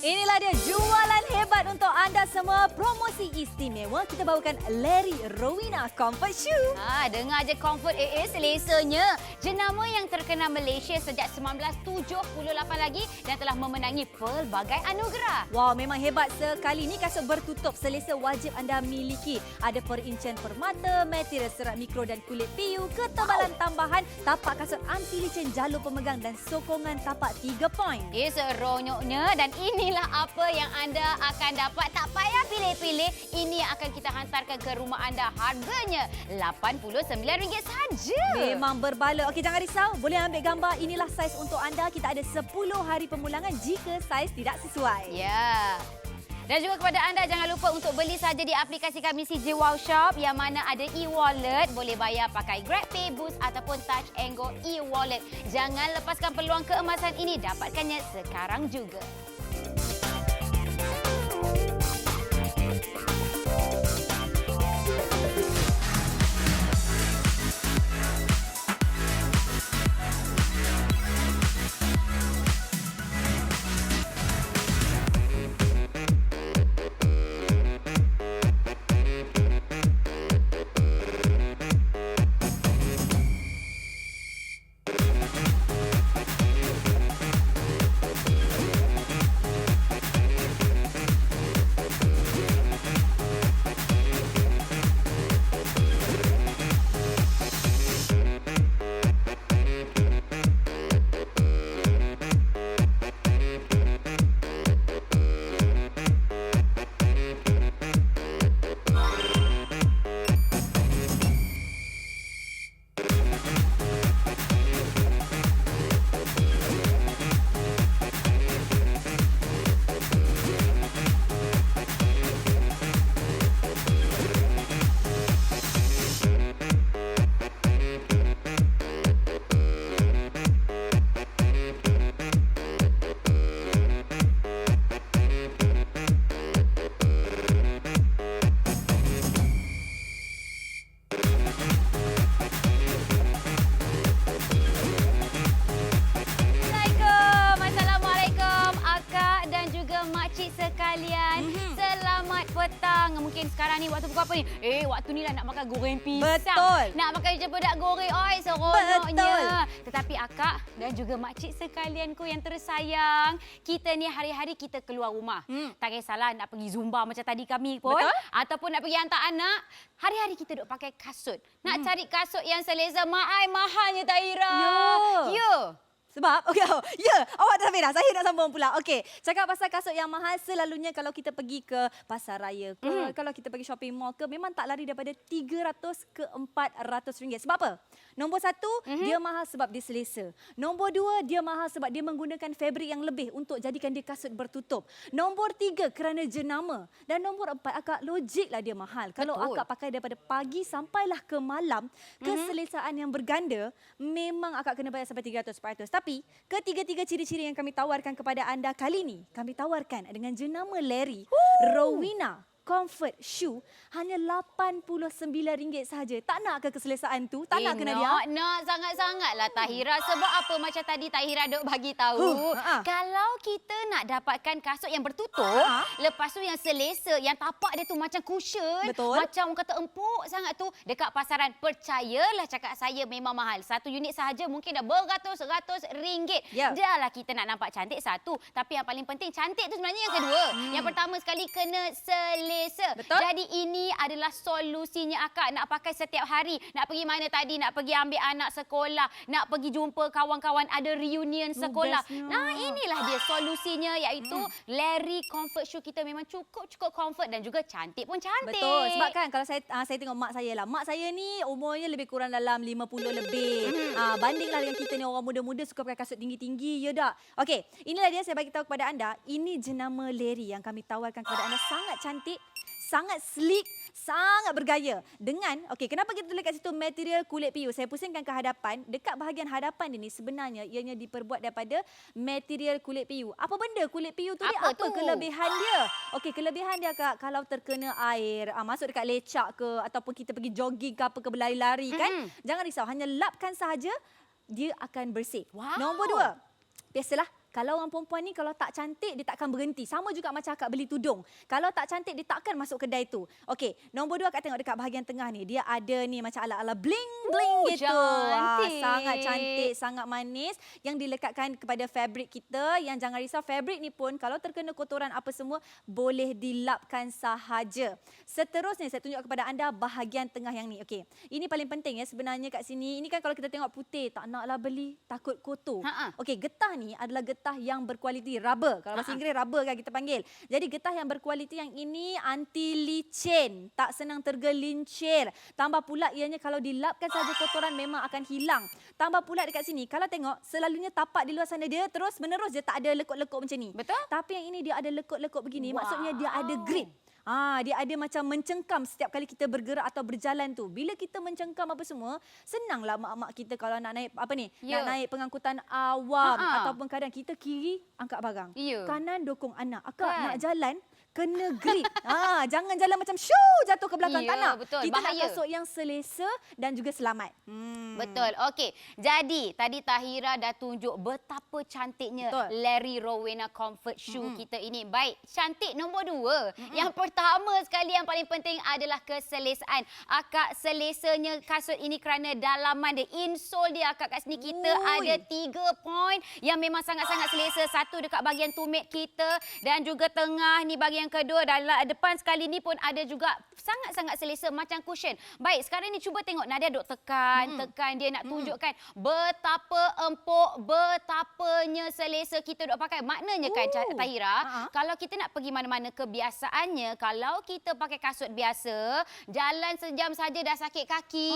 Inilah dia jualan hebat untuk anda semua. Promosi istimewa kita bawakan Larry Rowena Comfort Shoe. Dengar je Comfort selesanya. Jenama yang terkenal Malaysia sejak 1978 lagi dan telah memenangi pelbagai anugerah. Wow, memang hebat sekali. Ni kasut bertutup selesa wajib anda miliki. Ada perincian permata, material serat mikro dan kulit PU, ketebalan tambahan, tapak kasut anti licin, jalur pemegang dan sokongan tapak 3 poin. Seronoknya dan inilah apa yang anda akan dapat. Tak payah pilih-pilih. Ini yang akan kita hantarkan ke rumah anda. Harganya RM89 saja. Memang berbala. Okey, jangan risau. Boleh ambil gambar. Inilah saiz untuk anda. Kita ada 10 hari pemulangan jika saiz tidak sesuai. Ya. Dan juga kepada anda, jangan lupa untuk beli saja di aplikasi kami CJ Wow Shop yang mana ada e-wallet. Boleh bayar pakai GrabPay, Boost ataupun Touch and Go e-wallet. Jangan lepaskan peluang keemasan ini. Dapatkannya sekarang juga. Sekalian, selamat petang. Mungkin sekarang ni waktu pukul apa ni? Waktu ni lah nak makan goreng pisang. Betul. Nak makan cempedak goreng. Oi, seronoknya. Tetapi akak dan juga makcik sekalianku yang tersayang, kita ni hari-hari kita keluar rumah. Tak kisahlah nak pergi zumba macam tadi kami pun. Betul. Ataupun nak pergi hantar anak. Hari-hari kita duk pakai kasut. Nak cari kasut yang selesa. Mahalnya Tahira. Ya. Sebab, awak dah sampai dah. Saya nak sambung pula. Okey, cakap pasal kasut yang mahal, selalunya kalau kita pergi ke pasar raya ke, kalau kita pergi shopping mall ke, memang tak lari daripada RM300 ke RM400. Sebab apa? Nombor satu, dia mahal sebab dia selesa. Nombor dua, dia mahal sebab dia menggunakan fabrik yang lebih untuk jadikan dia kasut bertutup. Nombor tiga, kerana jenama. Dan nombor empat, akak logiklah dia mahal. Kalau akak pakai daripada pagi sampailah ke malam, keselesaan yang berganda, memang akak kena bayar sampai RM300-400. Tapi ketiga-tiga ciri-ciri yang kami tawarkan kepada anda kali ini, kami tawarkan dengan jenama Larry Rowena Comfort Shoe hanya RM89 sahaja. Tak nak ke keselesaan tu? Tak nak ke Nadia? Nak sangat-sangatlah Tahira. Sebab apa macam tadi Tahira duk bagi tahu. Kalau kita nak dapatkan kasut yang bertutup, lepas tu yang selesa, yang tapak dia tu macam cushion, macam orang kata empuk sangat tu, dekat pasaran, percayalah cakap saya memang mahal. Satu unit sahaja mungkin dah beratus-ratus ringgit. Dah lah kita nak nampak cantik satu. Tapi yang paling penting, cantik tu sebenarnya yang kedua. Yang pertama sekali kena selesa. Betul. Jadi ini adalah solusinya akak. Nak pakai setiap hari. Nak pergi mana tadi? Nak pergi ambil anak sekolah. Nak pergi jumpa kawan-kawan. Ada reunion sekolah. Nah, inilah dia solusinya, iaitu Larry Comfort Shoe. Kita memang cukup comfort dan juga cantik pun cantik. Betul. Sebab kan kalau saya tengok mak saya lah. Mak saya ni umurnya lebih kurang dalam 50 lebih. Bandinglah dengan kita ni orang muda-muda suka pakai kasut tinggi-tinggi. Ya tak? Okey, inilah dia saya bagi tahu kepada anda. Ini jenama Larry yang kami tawarkan kepada anda. Sangat cantik. Sangat sleek, sangat bergaya. Dengan, kenapa kita tulis kat situ material kulit PU? Saya pusingkan ke hadapan. Dekat bahagian hadapan ini sebenarnya ianya diperbuat daripada material kulit PU. Apa benda kulit PU tu? Apa kelebihan dia? Kelebihan dia kalau terkena air, masuk dekat lecak ke, ataupun kita pergi jogging ke apa ke, berlari-lari kan. Jangan risau, hanya lapkan sahaja, dia akan bersih. Nombor dua, biasalah Kalau orang perempuan ni kalau tak cantik dia takkan berhenti. Sama juga macam akak beli tudung. Kalau tak cantik dia takkan masuk kedai tu. Okey, nombor 2 akak tengok dekat bahagian tengah ni. Dia ada ni macam ala-ala bling-bling gitu. Sangat cantik, sangat manis yang dilekatkan kepada fabric kita. Yang jangan risau, fabric ni pun kalau terkena kotoran apa semua boleh dilapkan sahaja. Seterusnya saya tunjuk kepada anda bahagian tengah yang ni. Okey, ini paling penting ya sebenarnya kat sini. Ini kan kalau kita tengok putih, tak naklah beli, takut kotor. Okey, getah ni adalah getah yang berkualiti, rubber. Kalau bahasa Inggeris rubber kan kita panggil. Jadi getah yang berkualiti yang ini anti licin, tak senang tergelincir. Tambah pula ianya kalau dilapkan saja kotoran memang akan hilang. Tambah pula dekat sini, kalau tengok selalunya tapak di luar sana dia terus menerus dia tak ada lekuk-lekuk macam ni. Betul? Tapi yang ini dia ada lekuk-lekuk begini, maksudnya dia ada grip. Dia ada macam mencengkam setiap kali kita bergerak atau berjalan tu. Bila kita mencengkam apa semua, senanglah mak-mak kita kalau nak naik apa ni, nak naik pengangkutan awam ataupun kadang kita kiri angkat barang. Kanan dokong anak. Akak nak jalan kena grip. Jangan jalan macam shoo jatuh ke belakang. Tak nak. Betul. Kita nak kasut yang selesa dan juga selamat. Betul. Okey. Jadi tadi Tahira dah tunjuk betapa cantiknya Larry Rowena Comfort Shoe kita ini. Baik, cantik nombor 2. Yang pertama sekali yang paling penting adalah keselesaan. Akak selesanya kasut ini kerana dalaman dia, insole dia akak kat sini kita ada 3 point yang memang sangat-sangat selesa. Satu dekat bahagian tumit kita dan juga tengah ni bahagian kedua, dalam depan sekali ni pun ada juga sangat-sangat selesa macam cushion. Baik, sekarang ni cuba tengok Nadia duk tekan dia nak tunjukkan betapa empuk, betapanya selesa kita duk pakai. Maknanya kan Tahira, kalau kita nak pergi mana-mana kebiasaannya kalau kita pakai kasut biasa, jalan sejam saja dah sakit kaki.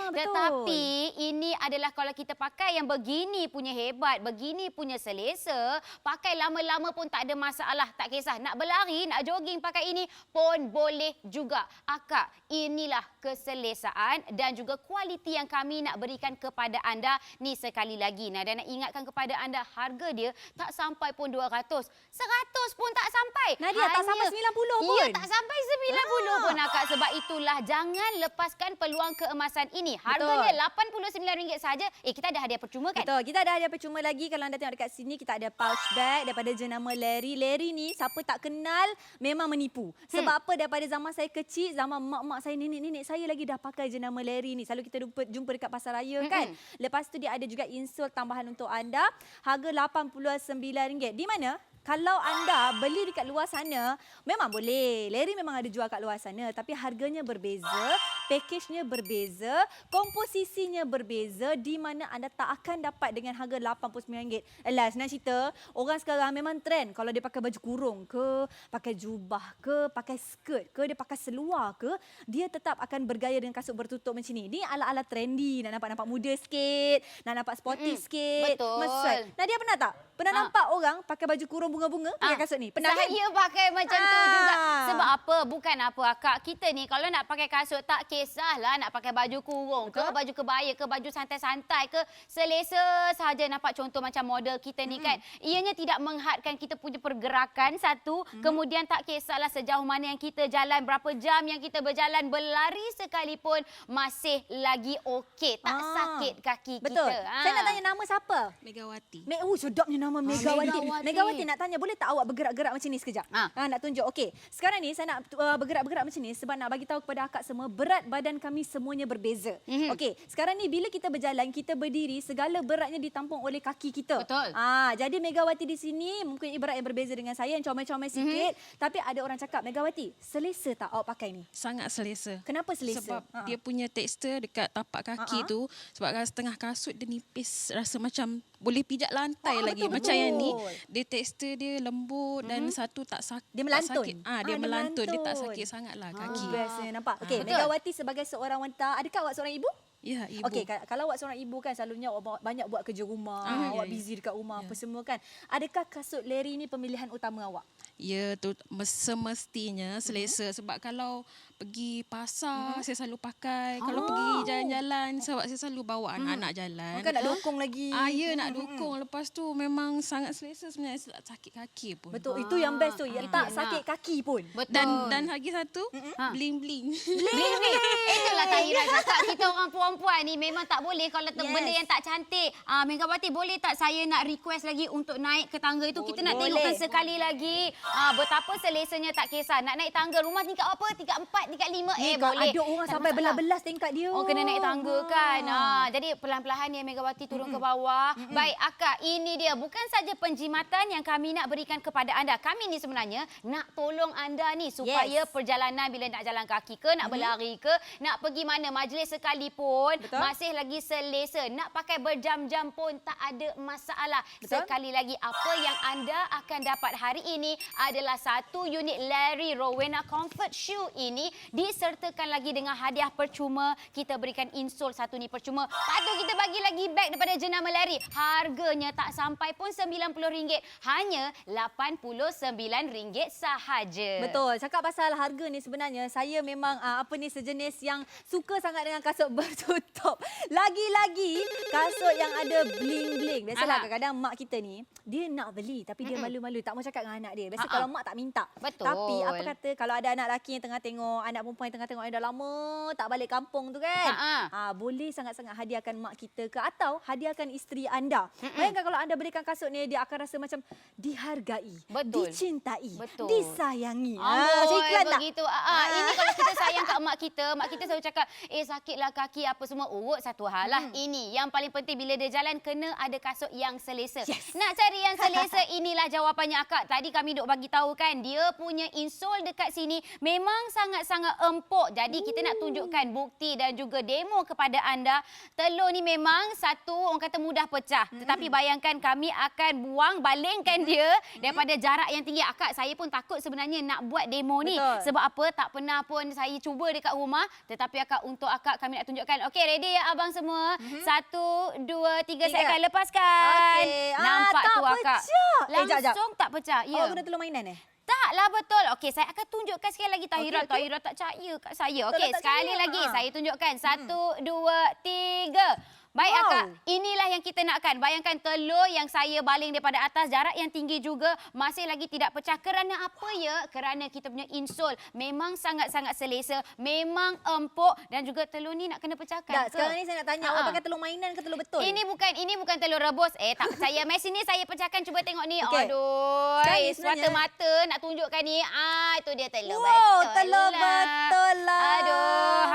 Tetapi ini adalah kalau kita pakai yang begini punya hebat, begini punya selesa, pakai lama-lama pun tak ada masalah, tak kisah nak berlari, nak jogging pakai ini pun boleh juga. Akak, inilah keselesaan dan juga kualiti yang kami nak berikan kepada anda ni sekali lagi. Dan nak ingatkan kepada anda, harga dia tak sampai pun 200. 100 pun tak sampai. Nadia, tak sampai 90 pun. Ya, tak sampai 90 pun akak. Sebab itulah jangan lepaskan peluang keemasan ini. Harganya RM89 saja. Kita ada hadiah percuma kan? Betul. Kita ada hadiah percuma lagi. Kalau anda tengok dekat sini, kita ada pouch bag daripada jenama Larry. Larry ni siapa tak kenal memang menipu. Sebab apa? Daripada zaman saya kecil, zaman mak-mak saya, nenek-nenek saya lagi dah pakai jenama Larry ni. Selalu kita jumpa dekat pasar raya kan. Lepas tu dia ada juga insole tambahan untuk anda. Harga RM89. Di mana? Kalau anda beli dekat luar sana, memang boleh. Larry memang ada jual kat luar sana. Tapi harganya berbeza, pakejnya berbeza, komposisinya berbeza di mana anda tak akan dapat dengan harga RM89. Alah, senang cerita, orang sekarang memang trend. Kalau dia pakai baju kurung ke, pakai jubah ke, pakai skirt ke, dia pakai seluar ke, dia tetap akan bergaya dengan kasut bertutup macam ni. Ni ala-ala trendy, nak nampak muda sikit, nak nampak sporty sikit. Betul. Nadia pernah tak? Pernah nampak orang pakai baju kurung bunga-bunga pakai kasut ni? Pernah saya kan? pakai macam tu juga. Sebab apa? Bukan apa akak. Kita ni kalau nak pakai kasut tak kisahlah nak pakai baju kurung ke, baju kebaya ke, baju santai-santai ke. Selesa sahaja nampak contoh macam model kita ni kan. Ianya tidak menghadkan kita punya pergerakan satu. Kemudian tak kisahlah sejauh mana yang kita jalan, berapa jam yang kita berjalan, berlari sekalipun masih lagi okey. Tak sakit kaki Betul. kita. Saya nak tanya nama siapa? Megawati. Sedapnya nama Megawati. Megawati nak tanya, boleh tak awak bergerak-gerak macam ni sekejap? Nak tunjuk. Okey. Sekarang ni saya nak bergerak-gerak macam ni sebab nak bagi tahu kepada akak semua berat badan kami semuanya berbeza. Okey. Sekarang ni bila kita berjalan, kita berdiri, segala beratnya ditampung oleh kaki kita. Betul. Jadi Megawati di sini mungkin ibarat yang berbeza dengan saya yang comel-comel sikit, tapi ada orang cakap, Megawati, selesa tak awak pakai ni? Sangat selesa. Kenapa selesa? Sebab dia punya tekstur dekat tapak kaki tu, sebab setengah kasut dia nipis, rasa macam boleh pijak lantai lagi. Betul, macam yang ni, dia tekstur dia lembut dan satu tak sakit. Dia melantun. Dia melantun. Dia tak sakit sangatlah kaki. Bestnya nampak. Okey, Megawati sebagai seorang wanita, adakah awak seorang ibu? Ya, ibu. Okey, kalau awak seorang ibu kan selalunya awak banyak buat kerja rumah, awak busy dekat rumah apa semua kan. Adakah kasut Larry ni pemilihan utama awak? Ya, tu semestinya selesa. Sebab kalau pergi pasar, saya selalu pakai. Kalau pergi jalan-jalan, sebab saya selalu bawa anak-anak jalan. Kan nak dukung lagi. Ya, nak dukung. Lepas tu memang sangat selesa sebenarnya, sakit kaki pun. Betul, itu yang best tu. Yang tak sakit kaki pun. Betul. Dan lagi satu, bling-bling. Bling-bling. Itulah Tahira cakap, kita orang perempuan ni memang tak boleh kalau benda yang tak cantik. Megawati, boleh tak saya nak request lagi untuk naik ke tangga itu? Kita nak tengokkan sekali lagi. Betapa selesanya, tak kisah. Nak naik tangga, rumah tingkat apa? Tingkat 4, tingkat 5. Boleh. Ada orang sampai belas-belas tingkat dia. Oh, kena naik tangga kan. Jadi perlahan-lahan ya Megawati turun ke bawah. Baik Akak, ini dia. Bukan saja penjimatan yang kami nak berikan kepada anda. Kami ni sebenarnya nak tolong anda ni supaya perjalanan bila nak jalan kaki ke, nak berlari ke, nak pergi mana majlis sekalipun, masih lagi selesa. Nak pakai berjam-jam pun tak ada masalah. Sekali lagi, apa yang anda akan dapat hari ini adalah 1 unit Larry Rowena Comfort Shoe ini disertakan lagi dengan hadiah percuma. Kita berikan insole 1 ni percuma. Patut kita bagi lagi beg daripada jenama Larry. Harganya tak sampai pun RM90. Hanya RM89 sahaja. Betul. Cakap pasal harga ni sebenarnya saya memang sejenis yang suka sangat dengan kasut bertutup. Lagi-lagi kasut yang ada bling-bling. Biasalah kadang-kadang mak kita ni dia nak beli tapi dia malu-malu tak mau cakap dengan anak dia. Biasa kalau mak tak minta. Betul. Tapi apa kata kalau ada anak lelaki yang tengah tengok, anak perempuan yang tengah tengok yang dah lama tak balik kampung tu kan. Boleh sangat-sangat hadiahkan mak kita ke atau hadiahkan isteri anda. Bayangkan kalau anda belikan kasut ni, dia akan rasa macam dihargai, dicintai, disayangi. Iklan begitu. Ini kalau kita sayang kat mak kita selalu cakap, sakitlah kaki apa semua. Urut satu hal lah. Ini yang paling penting bila dia jalan kena ada kasut yang selesa. Nak cari yang selesa, inilah jawapannya Akak. Tadi kami duk bagi tahu kan, dia punya insole dekat sini memang sangat-sangat empuk. Jadi kita nak tunjukkan bukti dan juga demo kepada anda. Telur ni memang satu orang kata mudah pecah. Tetapi bayangkan kami akan balingkan dia daripada jarak yang tinggi. Akak, saya pun takut sebenarnya nak buat demo ni. Sebab apa? Tak pernah pun saya cuba dekat rumah. Tetapi Akak, untuk Akak kami nak tunjukkan. Okey, ready ya abang semua? 1, 2, 3, saya akan lepaskan. Nampak tu Akak. Langsung tak pecah. Ya. Guna telur mainan Taklah betul. Okey, saya akan tunjukkan sekali lagi Tahira. Tahira tak percaya kat saya. Okey, sekali lagi saya tunjukkan. 1, 2, 3. Baik Akak, inilah yang kita nakkan. Bayangkan telur yang saya baling daripada atas, jarak yang tinggi juga, masih lagi tidak pecah. Kerana apa ya? Kerana kita punya insole memang sangat-sangat selesa, memang empuk dan juga telur ni nak kena pecahkan. Sekarang ni saya nak tanya, awak pakai telur mainan ke telur betul? Ini bukan telur rebus. Tak percaya. Mai sini saya pecahkan, cuba tengok ni. Aduh, semata-mata nak tunjukkan ni. Itu dia telur betul. Telur betul lah. Aduh,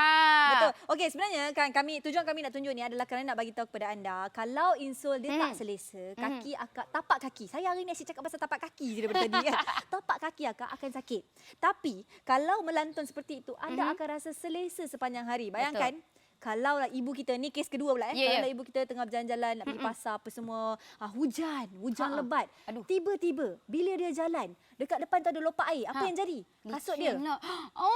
Betul. Okey, sebenarnya kan tujuan kami nak tunjuk ni adalah kerana nak bagi tahu kepada anda, kalau insole dia tak selesa, kaki Akak, tapak kaki. Saya hari ni asyik cakap pasal tapak kaki je daripada tadi. Tapak kaki Akak akan sakit. Tapi kalau melantun seperti itu, anda akan rasa selesa sepanjang hari. Bayangkan kalau lah ibu kita, ni kes kedua pula kalau ibu kita tengah berjalan-jalan nak pergi pasar apa semua, hujan lebat. Tiba-tiba bila dia jalan, dekat depan tu ada lopak air. Apa yang jadi? Kasut dia.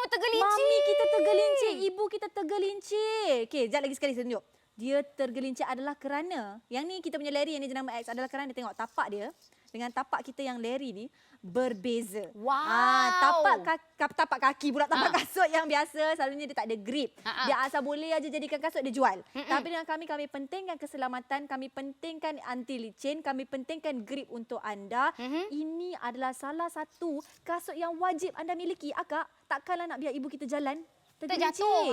Tergelincir. Mami kita tergelincir, ibu kita tergelincir. Okey, sekejap lagi sekali saya tunjuk. Dia tergelincir adalah kerana, yang ni kita punya Larry yang ni jenama X, adalah kerana tengok tapak dia dengan tapak kita yang Larry ni berbeza. Tapak kaki pula, tapak kasut yang biasa selalunya dia tak ada grip. Dia asal boleh aja jadikan kasut, dia jual. Tapi dengan kami pentingkan keselamatan, kami pentingkan anti licin, kami pentingkan grip untuk anda. Ini adalah salah satu kasut yang wajib anda miliki. Akak, takkanlah nak biar ibu kita jalan terjatuh.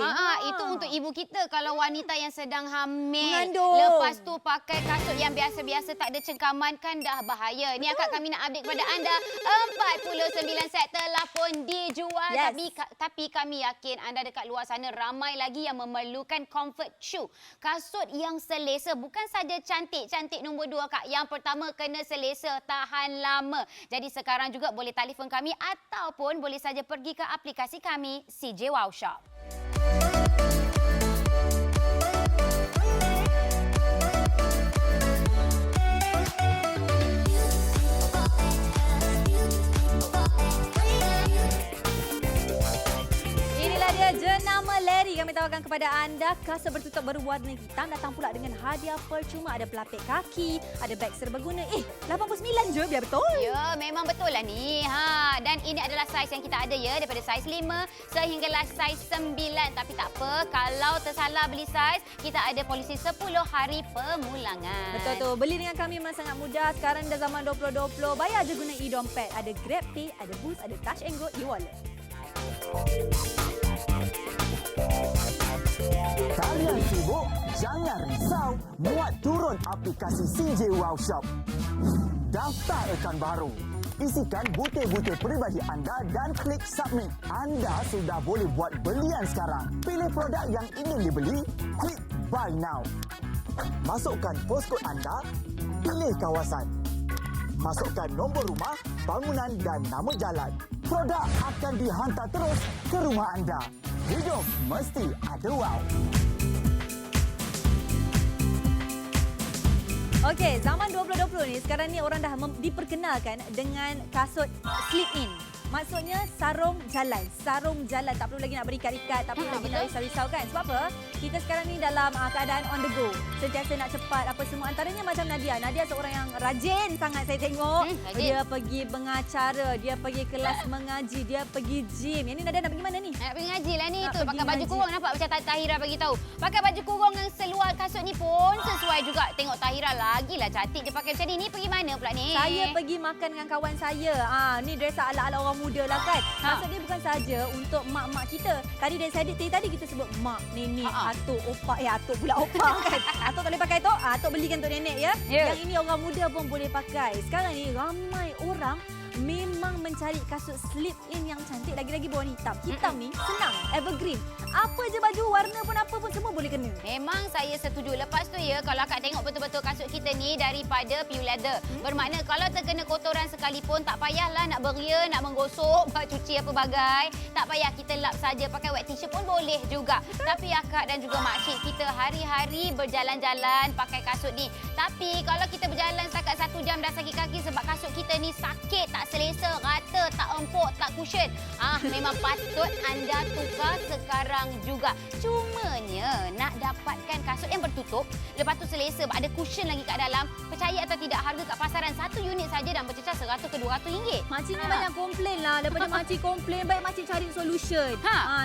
Itu untuk ibu kita. Kalau wanita yang sedang hamil, mengandung, lepas tu pakai kasut yang biasa-biasa tak ada cengkaman, kan dah bahaya. Ni Akak kami nak update kepada anda. 49 set telah pun dijual. Tapi kami yakin anda dekat luar sana ramai lagi yang memerlukan comfort shoe. Kasut yang selesa, bukan saja cantik nombor 2 Kak. Yang pertama kena selesa, tahan lama. Jadi sekarang juga boleh telefon kami ataupun boleh saja pergi ke aplikasi kami CJ Wow Shop. Inilah dia jenama Larry. Kami tawarkan bawakan kepada anda kasut bertutup berwarna hitam, datang pula dengan hadiah percuma. Ada pelapik kaki, ada beg serbaguna. 89 je biar betul. Ya, memang betul lah ni. Dan ini adalah saiz yang kita ada ya, daripada saiz 5 sehinggalah saiz 9. Tapi tak apa, kalau tersalah beli saiz, kita ada polisi 10 hari pemulangan. Betul tu. Beli dengan kami memang sangat mudah. Sekarang dah zaman 2020. Bayar je guna e-dompet. Ada GrabPay, ada Boost, ada Touch and Go e-wallet. Kalian sibuk? Jangan risau. Muat turun aplikasi CJ Wow Shop. Daftar akaun baru. Isikan butir-butir peribadi anda dan klik submit. Anda sudah boleh buat belian sekarang. Pilih produk yang ingin dibeli, klik buy now. Masukkan postcode anda, pilih kawasan. Masukkan nombor rumah, bangunan dan nama jalan. Produk akan dihantar terus ke rumah anda. Hidup mesti ada wow. Okey, zaman 2020 ni sekarang ni orang dah diperkenalkan dengan kasut slip in. Maksudnya sarung jalan. Sarung jalan. Tak perlu lagi nak berikat-ikat, tak perlu lagi nak risau-risau kan. Sebab apa? Kita sekarang ni dalam keadaan on the go. Sentiasa nak cepat apa semua. Antaranya macam Nadia. Nadia seorang yang rajin sangat saya tengok. Dia pergi pengacara, dia pergi kelas mengaji, dia pergi gym. Yang ni Nadia nak pergi mana ni? Nak pergi ngaji lah ni. Nak Tu pergi pakai baju ngaji. kurung, nampak macam Tahira bagi tahu. Pakai baju kurung dengan seluar kasut ni pun sesuai juga. Tengok Tahira lagilah cantik dia pakai macam ni. Ni pergi mana pula ni? Saya pergi makan dengan kawan saya. Ni dress ala-ala orang muda lah kan. Maksud dia bukan saja untuk mak-mak kita. Tadi tadi kita sebut mak, nenek, atuk, opak. Atuk pula opak kan. Atuk tak boleh pakai tu. Atuk belikan untuk nenek ya. Yang ini orang muda pun boleh pakai. Sekarang ni ramai orang memang mencari kasut slip in yang cantik, lagi-lagi berwarna hitam. Hitam ni senang, evergreen. Apa je baju, warna pun apa pun semua boleh kena. Memang saya setuju. Lepas tu ya, kalau akak tengok betul-betul kasut kita ni daripada pure leather. Bermakna kalau terkena kotoran sekalipun, tak payahlah nak beria, nak menggosok, cuci apa bagai. Tak payah, kita lap saja. Pakai wet t-shirt pun boleh juga. Tapi akak dan juga makcik kita hari-hari berjalan-jalan pakai kasut ni. Tapi kalau kita berjalan setakat 1 jam dah sakit kaki sebab kasut kita ni sakit, tak selesa, rata, tak empuk, tak cushion. Memang patut anda tukar sekarang juga. Cumanya nak dapatkan kasut yang bertutup, lepas tu selesa, ada cushion lagi kat dalam. Percaya atau tidak, harga kat pasaran 1 unit saja dan bercecah RM100 ke RM200. Makcik ni banyak komplain lah. Daripada makcik komplain, baik makcik cari solution.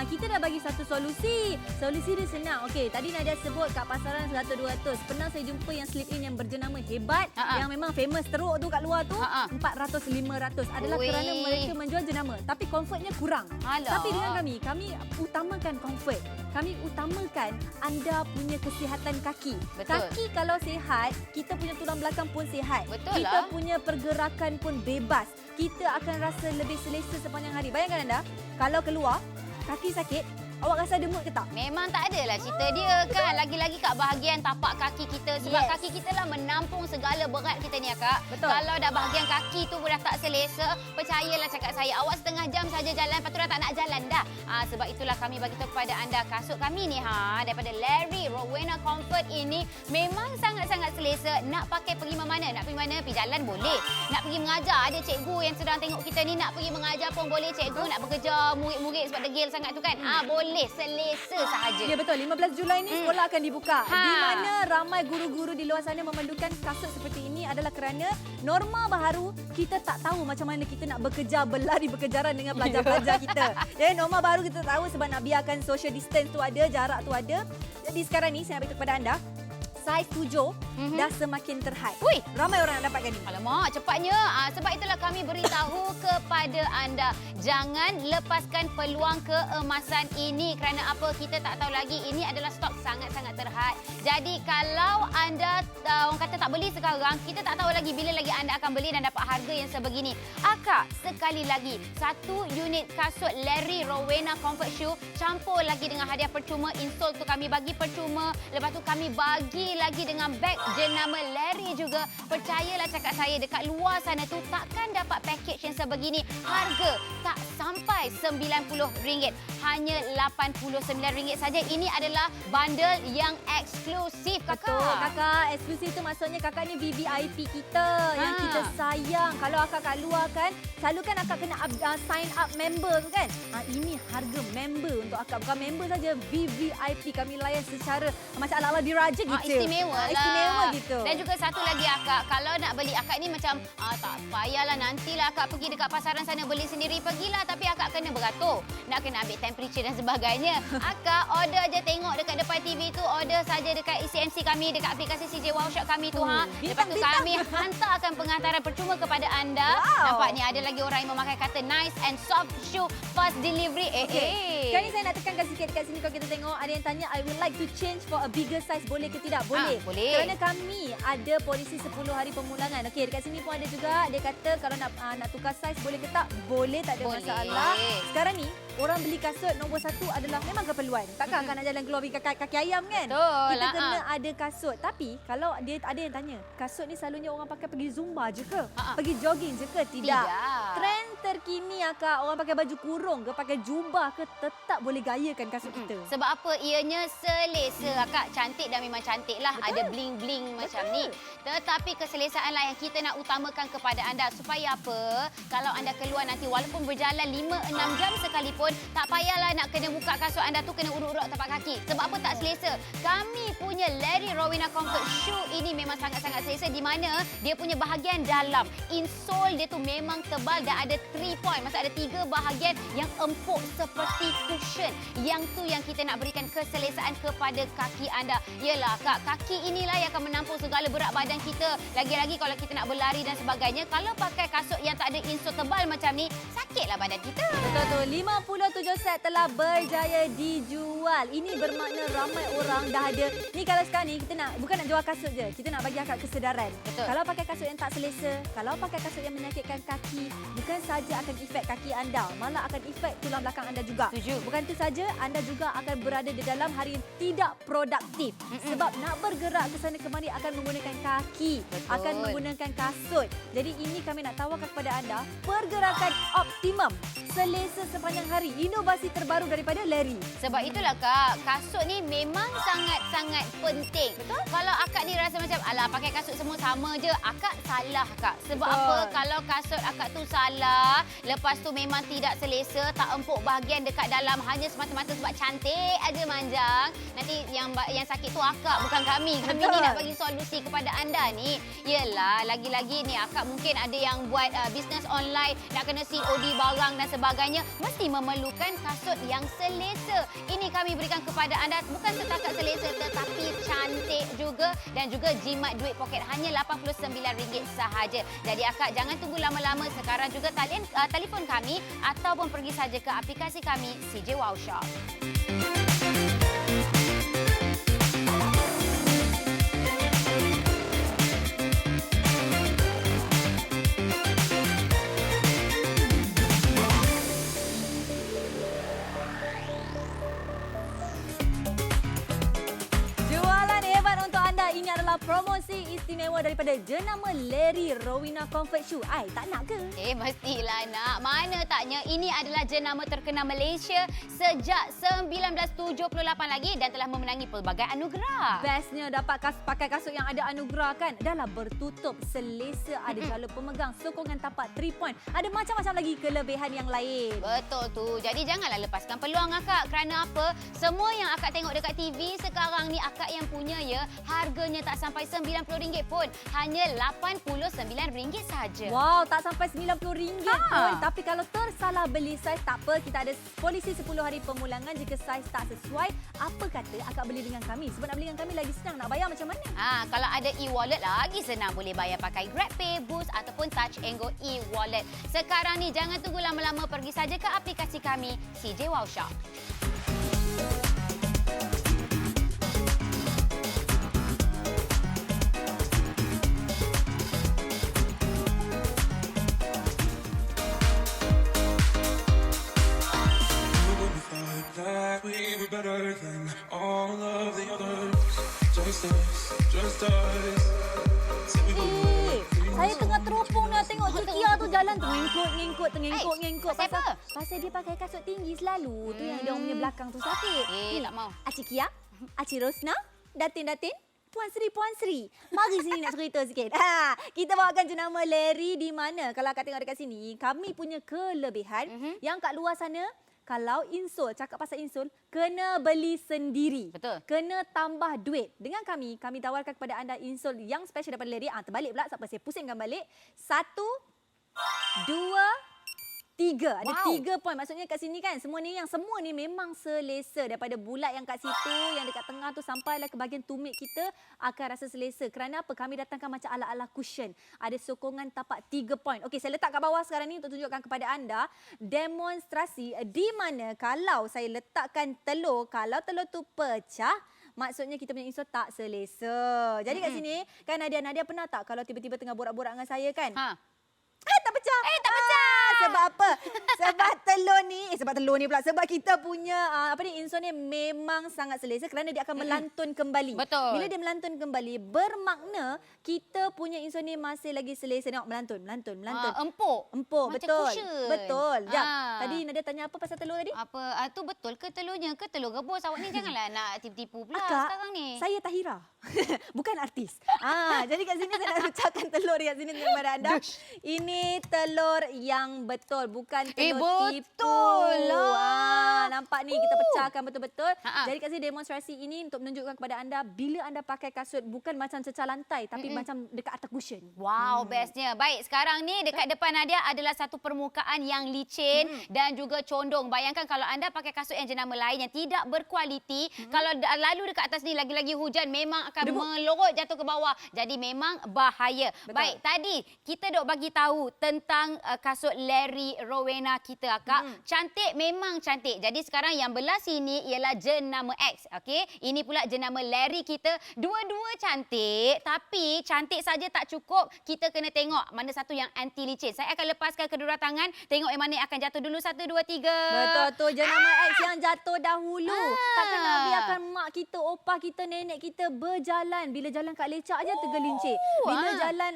Kita dah bagi satu solusi. Solusi dia senang. Okey, tadi Nadia sebut kat pasaran RM100-200. Pernah saya jumpa yang slip in yang berjenama hebat, yang memang famous teruk tu kat luar tu, RM400-500. Adalah kerana mereka menjual jenama. Tapi comfortnya kurang. Tapi dengan kami utamakan comfort. Kami utamakan anda punya kesihatan kaki. Betul. Kaki kalau sihat, kita punya tulang belakang pun sihat. Betul Kita lah. punya pergerakan pun bebas. Kita akan rasa lebih selesa sepanjang hari. Bayangkan anda, kalau keluar, kaki sakit, awak rasa ada mood ke tak? Memang tak adalah cerita dia kan. Lagi-lagi kat bahagian tapak kaki kita. Sebab kaki kita lah menampung segala berat kita ni Kak. Betul. Kalau dah bahagian kaki tu dah tak selesa, percayalah cakap saya, awak setengah jam saja jalan, lepas tu dah tak nak jalan dah. Sebab itulah kami bagi tahu kepada anda, kasut kami ni daripada Larry Rowena Comfort ini memang sangat-sangat selesa. Nak pakai pergi mana? Nak pergi mana? Pergi jalan boleh. Nak pergi mengajar, ada cikgu yang sedang tengok kita ni, nak pergi mengajar pun boleh. Cikgu nak bekerja murid-murid sebab degil sangat tu kan. Boleh, selesa sahaja. Ya betul, 15 Julai ni sekolah akan dibuka. Di mana ramai guru-guru di luar sana memerlukan kasut seperti ini adalah kerana norma baharu, kita tak tahu macam mana kita nak bekerja, berlari berkejaran dengan pelajar-pelajar kita. Norma baru kita tahu sebab nak biarkan social distance tu ada, jarak tu ada. Jadi sekarang ni saya nak beritahu kepada anda, saiz 7 dah semakin terhad. Ramai orang nak dapatkan ni. Alamak, cepatnya. Sebab itulah kami beritahu kepada anda, jangan lepaskan peluang keemasan ini. Kerana apa? Kita tak tahu lagi. Ini adalah stok sangat-sangat terhad. Jadi kalau anda orang kata tak beli sekarang, kita tak tahu lagi bila lagi anda akan beli dan dapat harga yang sebegini. Akak, sekali lagi, 1 unit kasut Larry Rowena Comfort Shoe campur lagi dengan hadiah percuma. Insole tu kami bagi percuma. Lepas tu kami bagi lagi dengan beg jenama Larry juga. Percayalah cakap saya, dekat luar sana tu takkan dapat package yang sebegini. Harga tak sampai RM90. Hanya RM89 saja. Ini adalah bundle yang eksklusif, Kakak. Betul, Kakak. Eksklusif promosi tu maksudnya kakak ni VVIP kita yang kita sayang. Kalau akak kat luar kan, selalu kan akak kena sign up member tu kan. Ini harga member untuk akak. Bukan member saja, VVIP kami layan secara macam ala-ala diraja gitu. Istimewa lah. Istimewa gitu. Dan juga satu lagi akak, kalau nak beli akak ni macam tak payahlah, nantilah akak pergi dekat pasaran sana beli sendiri. Pergilah, tapi akak kena beratur. Nak kena ambil temperature dan sebagainya. Akak order je, tengok dekat depan TV tu, order saja dekat ECMC kami, dekat aplikasi CJ Wow Shop kami tu. Lepas tu kami hantarkan penghantaran percuma kepada anda. Nampak ni ada lagi orang yang memakai kata nice and soft shoe fast delivery. Sekarang ni saya nak tekankan sikit dekat sini kalau kita tengok. Ada yang tanya, I would like to change for a bigger size. Boleh ke tidak? Boleh. Boleh. Kerana kami ada polisi 10 hari pemulangan. Okey, dekat sini pun ada juga. Dia kata kalau nak tukar saiz boleh ke tak? Boleh, tak ada masalah. Sekarang ni, orang beli kasut nombor 1 adalah memang keperluan. Takkan akan nak jalan keluar pergi kaki ayam kan? Betul. Kita kena ada kasut. Tapi kalau dia ada yang tanya, kasut ni selalunya orang pakai pergi zumba je ke? Pergi jogging je ke? Tidak. Trend terkini akak, orang pakai baju kurung ke, pakai jubah ke, tetap boleh gayakan kasut kita. Sebab apa? Ianya selesa. Akak cantik dan memang cantik lah. Betul. Ada bling-bling macam ni. Tetapi keselesaan lah yang kita nak utamakan kepada anda. Supaya apa? Kalau anda keluar nanti walaupun berjalan 5-6 jam sekalipun, tak payahlah nak kena buka kasut anda tu kena urut-urut tapak kaki. Sebab apa tak selesa? Kami punya Larry Rowena Comfort Shoe ini memang sangat-sangat selesa di mana dia punya bahagian dalam. Insole dia tu memang tebal dan ada 3 point. Maksud ada 3 bahagian yang empuk seperti cushion. Yang tu yang kita nak berikan keselesaan kepada kaki anda. Yelah kak, kaki inilah yang akan menampung segala berat badan kita. Lagi-lagi kalau kita nak berlari dan sebagainya. Kalau pakai kasut yang tak ada insole tebal macam ni, sakitlah badan kita. Betul tu. 57 set telah berjaya dijual. Ini bermakna ramai orang dah ada. Ni kalau sekarang ni kita nak bukan nak jual kasut je. Kita nak bagi akak kesedaran. Betul. Kalau pakai kasut yang tak selesa, kalau pakai kasut yang menyakitkan kaki, bukan saja akan efek kaki anda, malah akan efek tulang belakang anda juga. Setuju. Bukan itu saja, anda juga akan berada di dalam hari yang tidak produktif. Sebab nak bergerak ke sana kemari akan menggunakan kaki, Betul. akan menggunakan kasut. Jadi ini kami nak tawarkan kepada anda pergerakan optimum, selesa sepanjang hari. Inovasi terbaru daripada Larry. Sebab itulah kak, kasut ni memang sangat-sangat penting. Betul? Kalau akak ni rasa macam, alah pakai kasut semua sama je, akak salah kak. Sebab Betul. apa? Kalau kasut akak tu salah, lepas tu memang tidak selesa, tak empuk bahagian dekat dalam, hanya semata-mata sebab cantik aja manjang. Nanti yang sakit tu akak, bukan kami. Kami ni nak bagi solusi kepada anda ni. Yelah, lagi-lagi ni akak mungkin ada yang buat bisnes online, nak kena COD barang dan sebagainya, mesti memerlukan kasut yang selesa. Ini kami berikan kepada anda, bukan setakat selesa tetapi cantik juga dan juga jimat duit poket hanya RM89 sahaja. Jadi akak jangan tunggu lama-lama, sekarang juga telefon kami ataupun pergi saja ke aplikasi kami CJ Wow Shop. Ini adalah promosi istimewa daripada jenama Larry Rowena Comfort Shoe. Ai, tak nak ke? Mestilah nak. Mana taknya, ini adalah jenama terkenal Malaysia sejak 1978 lagi dan telah memenangi pelbagai anugerah. Bestnya dapat pakai kasut yang ada anugerah kan. Dahlah bertutup, selesa, ada jalur pemegang, sokongan tapak 3 point. Ada macam-macam lagi kelebihan yang lain. Betul tu. Jadi janganlah lepaskan peluang akak. Kerana apa? Semua yang akak tengok dekat TV sekarang ni akak yang punya ya. Harganya tak sampai RM90 pun. Hanya RM89 sahaja. Wow, tak sampai RM90 pun. Tapi kalau tersalah beli saiz, tak apa. Kita ada polisi 10 hari pemulangan. Jika saiz tak sesuai, apa kata akak beli dengan kami? Sebab nak beli dengan kami lagi senang. Nak bayar macam mana? Kalau ada e-wallet lagi senang. Boleh bayar pakai GrabPay, Boost ataupun Touch and Go e-wallet. Sekarang ni jangan tunggu lama-lama. Pergi saja ke aplikasi kami CJ Wow Shop. Better than all of the others. Just us. Saya tengah teropong nak tengok Cikia tu jalan tengengkut. Pasal dia pakai kasut tinggi selalu. Tu yang dia punya belakang tu sakit. Tak mau. Cikia, Rosna, Datin. Puan Sri, mari sini nak cerita sikit. Kita bawakan jenama Larry di mana kalau akak tengok dekat sini, kami punya kelebihan yang kat luar sana, kalau insol, cakap pasal insol, kena beli sendiri. Betul. Kena tambah duit. Dengan kami tawarkan kepada anda insol yang special daripada Larry. Terbalik pula, sampai saya pusingkan balik. 1, 2, 3. Ada 3 poin. Maksudnya kat sini kan, semua ni memang selesa. Daripada bulat yang kat situ, yang dekat tengah tu sampailah ke bahagian tumit kita akan rasa selesa. Kerana apa? Kami datangkan macam ala-ala cushion. Ada sokongan tapak 3 poin. Okey, saya letak kat bawah sekarang ni untuk tunjukkan kepada anda demonstrasi di mana kalau saya letakkan telur, kalau telur tu pecah, maksudnya kita punya insol tak selesa. Jadi kat sini, kan Nadia pernah tak kalau tiba-tiba tengah borak-borak dengan saya kan? Tak pecah. Tak pecah. Sebab apa? Sebab telur ni pula. Sebab kita punya insol ni memang sangat selesa kerana dia akan melantun kembali. Betul. Bila dia melantun kembali, bermakna kita punya insol ni masih lagi selesa. Tengok, melantun. Empuk. Empuk, Macam betul. cushion. Betul. Jap. Tadi Nadia tanya apa pasal telur tadi? Apa tu betul ke telurnya ke telur rebus? Awak ni janganlah nak tipu-tipu pula Akak, sekarang ni. saya Tahira. Bukan artis. Jadi kat sini saya nak pecahkan telur dekat sini kepada anda. Ini telur yang betul, bukan telur tipu. Betul lah. Nampak ni kita pecahkan betul-betul. Jadi kat sini demonstrasi ini untuk menunjukkan kepada anda bila anda pakai kasut bukan macam cecah lantai tapi macam dekat atas cushion. Wow, bestnya. Baik, sekarang ni dekat depan Nadia adalah satu permukaan yang licin dan juga condong. Bayangkan kalau anda pakai kasut yang jenama lain yang tidak berkualiti, kalau lalu dekat atas ni lagi-lagi hujan memang akan melorot jatuh ke bawah. Jadi memang bahaya. Betul. Baik, tadi kita dok bagi tahu tentang kasut Larry Rowena kita, Akak. Cantik, memang cantik. Jadi sekarang yang belah sini ialah jenama X. Okey, ini pula jenama Larry kita. Dua-dua cantik, tapi cantik saja tak cukup. Kita kena tengok mana satu yang anti licin. Saya akan lepaskan kedua tangan. Tengok yang mana yang akan jatuh dulu. 1, 2, 3. Betul tu, jenama X yang jatuh dahulu. Tak kena biarkan mak kita, opah kita, nenek kita berjalan. Bila jalan kat lecak aja tergelincir. Bila jalan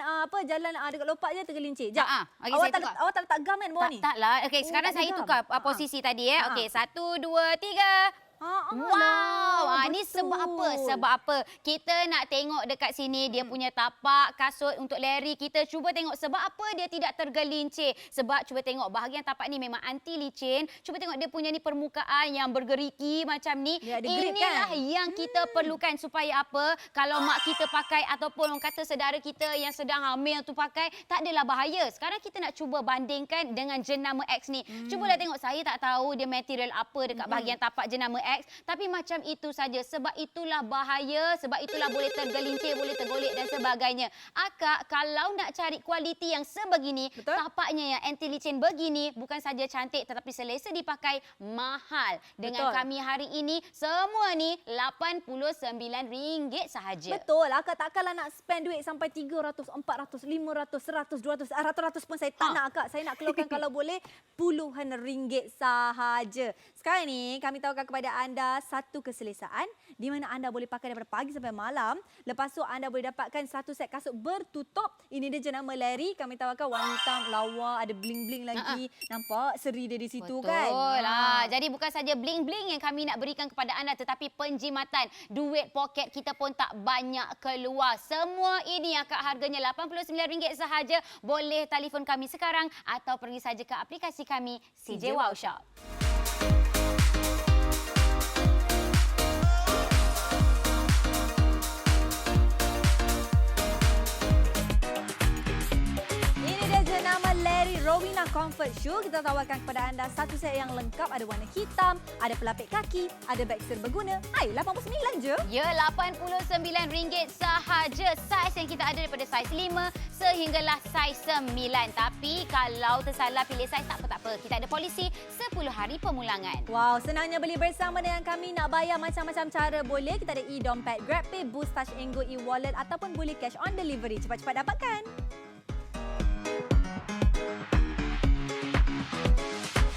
jalan dekat lopak aje tergelincir. Jap. Awak tak letak gam kan bawah ni? Taklah. Okey, sekarang saya tukar posisi tadi ya. Okey, 1, 2, 3. Wow, ni sebab apa? Sebab apa? Kita nak tengok dekat sini dia punya tapak kasut untuk Larry kita. Cuba tengok sebab apa dia tidak tergelincir. Sebab cuba tengok bahagian tapak ni memang anti licin. Cuba tengok dia punya ni permukaan yang bergeriki macam ni. Inilah yang kita perlukan supaya apa? Kalau mak kita pakai ataupun orang kata saudara kita yang sedang hamil tu pakai, tak adalah bahaya. Sekarang kita nak cuba bandingkan dengan jenama X ni. Cubalah tengok, saya tak tahu dia material apa dekat bahagian tapak jenama X, tapi macam itu saja. Sebab itulah bahaya, sebab itulah boleh tergelincir, boleh tergolek dan sebagainya. Akak, kalau nak cari kualiti yang sebegini, tapaknya yang anti licin begini, bukan saja cantik tetapi selesa dipakai, mahal. Dengan kami hari ini, semua ni RM89 sahaja. Betul, akak takkanlah nak spend duit sampai 300, 400, 500, 100, 200, ratus-ratus pun saya tak nak, akak. Saya nak keluarkan kalau boleh puluhan ringgit sahaja. Sekarang ni kami tawarkan kepada anda satu keselesaan di mana anda boleh pakai daripada pagi sampai malam. Lepas tu anda boleh dapatkan satu set kasut bertutup. Ini dia jenama Larry. Kami tawarkan warna hitam, lawa, ada bling-bling lagi. Nampak seri dia di situ. Betul kan? Betul lah. Jadi bukan saja bling-bling yang kami nak berikan kepada anda, tetapi penjimatan. Duit poket kita pun tak banyak keluar. Semua ini akak harganya RM89 sahaja. Boleh telefon kami sekarang atau pergi saja ke aplikasi kami CJ Wow Shop. Rowena Comfort Shoe, kita tawarkan kepada anda satu set yang lengkap. Ada warna hitam, ada pelapik kaki, ada beg serbaguna. Hai, RM89 je. Ya, RM89 sahaja. Saiz yang kita ada daripada saiz 5 sehinggalah saiz 9. Tapi kalau tersalah pilih saiz, tak apa-apa. Kita ada polisi 10 hari pemulangan. Wow, senangnya beli bersama dengan kami. Nak bayar macam-macam cara boleh. Kita ada e-dompet, GrabPay, Boost, Touch and Go, e-wallet ataupun boleh cash on delivery. Cepat-cepat dapatkan.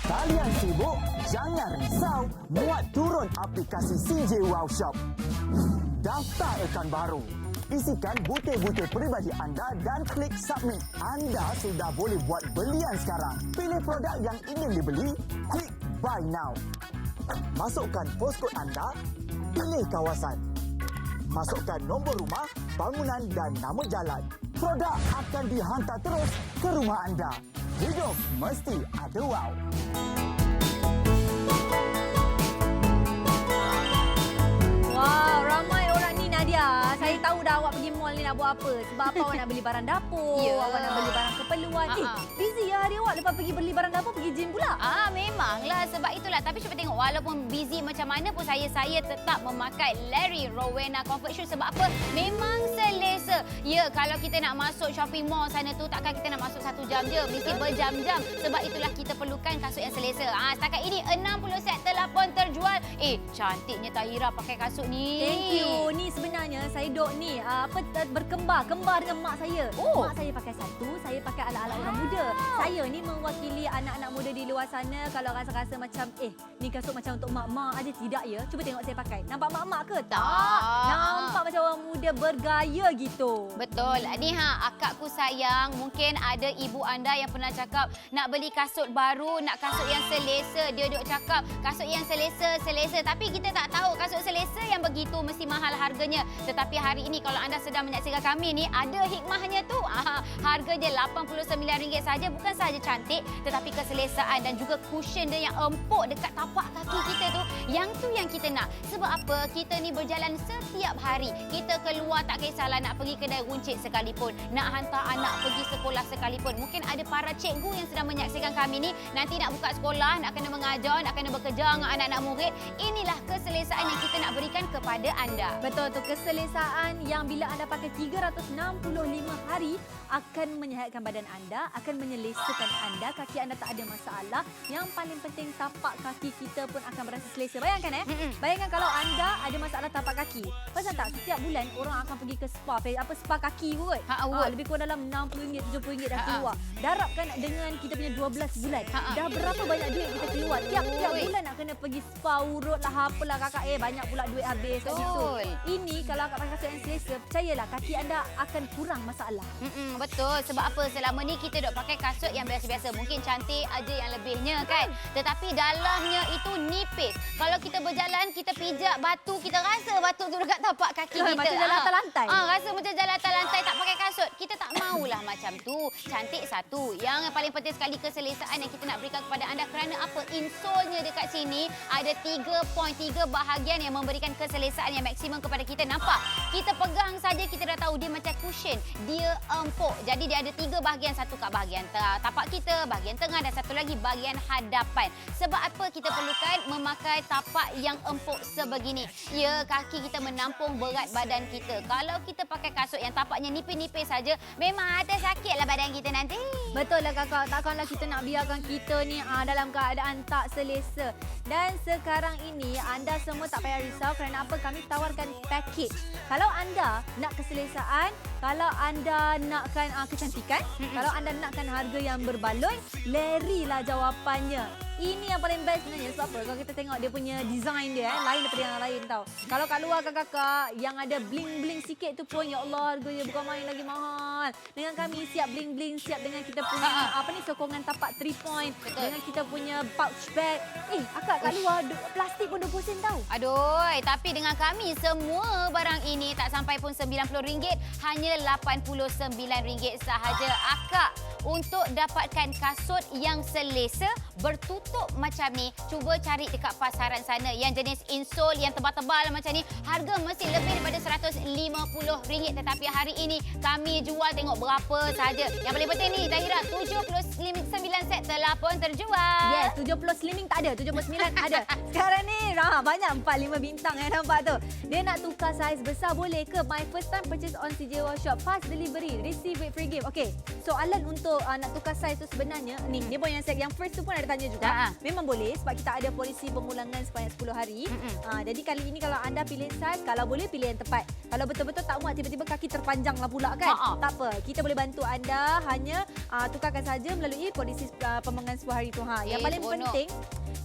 Kalian sibuk? Jangan risau. Muat turun aplikasi CJ Wow Shop. Daftar akaun baru. Isikan butir-butir peribadi anda dan klik submit. Anda sudah boleh buat belian sekarang. Pilih produk yang ingin dibeli, klik buy now. Masukkan postcode anda, pilih kawasan. Masukkan nombor rumah, bangunan dan nama jalan. Produk akan dihantar terus ke rumah anda. Hidup mesti ada wow. Wow, ramai orang ni Nadia. Saya tahu dah awak pergi mall ni nak buat apa. Sebab apa awak nak beli barang dapur, Ya. awak nak beli barang keperluan. Busy ya hari awak lepas pergi beli barang dapur pergi gym pula. Memanglah sebab itulah. Tapi cuba tengok walaupun busy macam mana pun saya tetap memakai Larry Rowena Comfort Shoes. Sebab apa? Memang selesa. Ya, kalau kita nak masuk shopping mall sana tu takkan kita nak masuk 1 jam je. Mesti berjam-jam. Sebab itulah kita perlukan kasut yang selesa. Setakat ini 60 set telah pun terjual. Cantiknya Tahira pakai kasut ni. Thank you. Ni sebenarnya saya duk ni kembar dengan mak saya. Mak saya pakai satu, saya pakai ala-ala orang muda. Saya ni mewakili anak-anak muda di luar sana. Kalau rasa-rasa macam ni kasut macam untuk mak-mak aja, tidak ya. Cuba tengok saya pakai. Nampak mak-mak ke? Tak. Nampak macam orang muda bergaya gitu. Betul. Ni akakku sayang, mungkin ada ibu anda yang pernah cakap nak beli kasut baru, nak kasut yang selesa. Dia duk cakap kasut yang selesa. Tapi kita tak tahu kasut selesa yang begitu mesti mahal harganya. Tetapi hari ini kalau anda sedang menyaksikan kami ni, ada hikmahnya tu. Harga dia RM89 saja. Bukan sahaja cantik, tetapi keselesaan dan juga cushion dia yang empuk dekat tapak kaki kita tu. Yang tu yang kita nak. Sebab apa? Kita ni berjalan setiap hari. Kita keluar tak kisahlah nak pergi kedai runcit sekalipun, nak hantar anak pergi sekolah sekalipun. Mungkin ada para cikgu yang sedang menyaksikan kami ni, nanti nak buka sekolah, nak kena mengajar, nak kena bekerja dengan anak-anak murid. Inilah keselesaan yang kita nak berikan kepada anda. Betul tu, keselesaan yang bila anda pakai 365 hari akan menyihatkan badan anda, akan menyelesakan anda, kaki anda tak ada masalah. Yang paling penting tapak kaki kita pun akan berasa selesa. Bayangkan bayangkan kalau anda ada masalah tapak kaki. Pasal tak setiap bulan orang akan pergi ke spa kaki kot. Lebih kurang dalam RM60, RM70 dah keluar. Darabkan dengan kita punya 12 bulan. Dah berapa banyak duit kita keluar. Tiap-tiap bulan nak kena pergi spa, urut lah apalah kakak. Banyak pula duit habis kat situ. Ini kalau akak pakai kasut yang selesa, percayalah kaki anda akan kurang masalah. Betul. Sebab apa? Selama ni kita duk pakai kasut yang biasa-biasa. Mungkin cantik aja yang lebihnya kan. Tetapi dalamnya itu nipis. Kalau kita berjalan, kita pijak batu, kita rasa batu tu dekat tapak kaki kita. Macam jalan atas lantai. Rasa macam jalan atas lantai tak pakai kasut. Kita tak maulah macam tu. Cantik satu. Yang paling penting sekali keselesaan yang kita nak berikan kepada anda. Kerana apa? Insole-nya dekat sini ada 3.3 bahagian yang memberikan keselesaan yang maksimum kepada kita. Nampak? Kita pegang saja kita dah tahu dia macam cushion. Dia empuk. Jadi dia ada 3 bahagian. Satu kat bahagian tapak kita, bahagian tengah dan satu lagi bahagian hadapan. Sebab apa kita perlukan memakai tapak yang empuk sebegini? Ya, kaki kita menampung berat badan kita. Kalau kita pakai kasut yang tapaknya nipis-nipis saja, memang ada sakitlah badan kita nanti. Betul lah kakak. Takkanlah kita nak biarkan kita ni dalam keadaan tak selesa. Dan sekarang ini anda semua tak payah risau kerana apa? Kami tawarkan package. Kalau anda nak keselesaan, kalau anda nakkan kecantikan, kalau anda nakkan harga yang berbaloi, Larry lah jawapannya. Ini yang paling best sebenarnya. Sebab apa? Kalau kita tengok dia punya design dia lain daripada yang lain tau. Kalau kat luar kakak yang ada bling-bling sikit tu pun ya Allah harga dia bukan main lagi mahal. Dengan kami siap bling-bling, siap dengan kita punya sokongan tapak 3 point. Betul. Dengan kita punya pouch bag. Akak kat luar plastik pun 20 sen tau. Aduh, tapi dengan kami semua barang ini tak sampai pun RM90, hanya RM89 sahaja. Akak, untuk dapatkan kasut yang selesa bertutup macam ni, cuba cari dekat pasaran sana yang jenis insole yang tebal-tebal macam ni, harga mesti lebih daripada RM150. Tetapi hari ini kami jual tengok berapa saja. Yang paling penting ni Tahira, 79 set telah pun terjual. Yes, 70 slimming tak ada, 79 ada. Sekarang ni banyak 4-5 bintang yang nampak tu. Dia nak tukar saiz besar boleh ke? My first time purchase on CJ Wow Shop. Fast delivery, receive with free gift. Okey, soalan untuk nak tukar saiz tu sebenarnya ni, dia pun yang first tu pun ada tanya juga. Memang boleh sebab kita ada polisi pemulangan sepanjang 10 hari. Jadi kali ini kalau anda pilih saiz, kalau boleh pilih yang tepat. Kalau betul-betul tak muat tiba-tiba kaki terpanjang lah pula kan. Tak apa, kita boleh bantu anda, hanya tukarkan saja melalui polisi pemulangan 10 hari tu. Yang paling penting,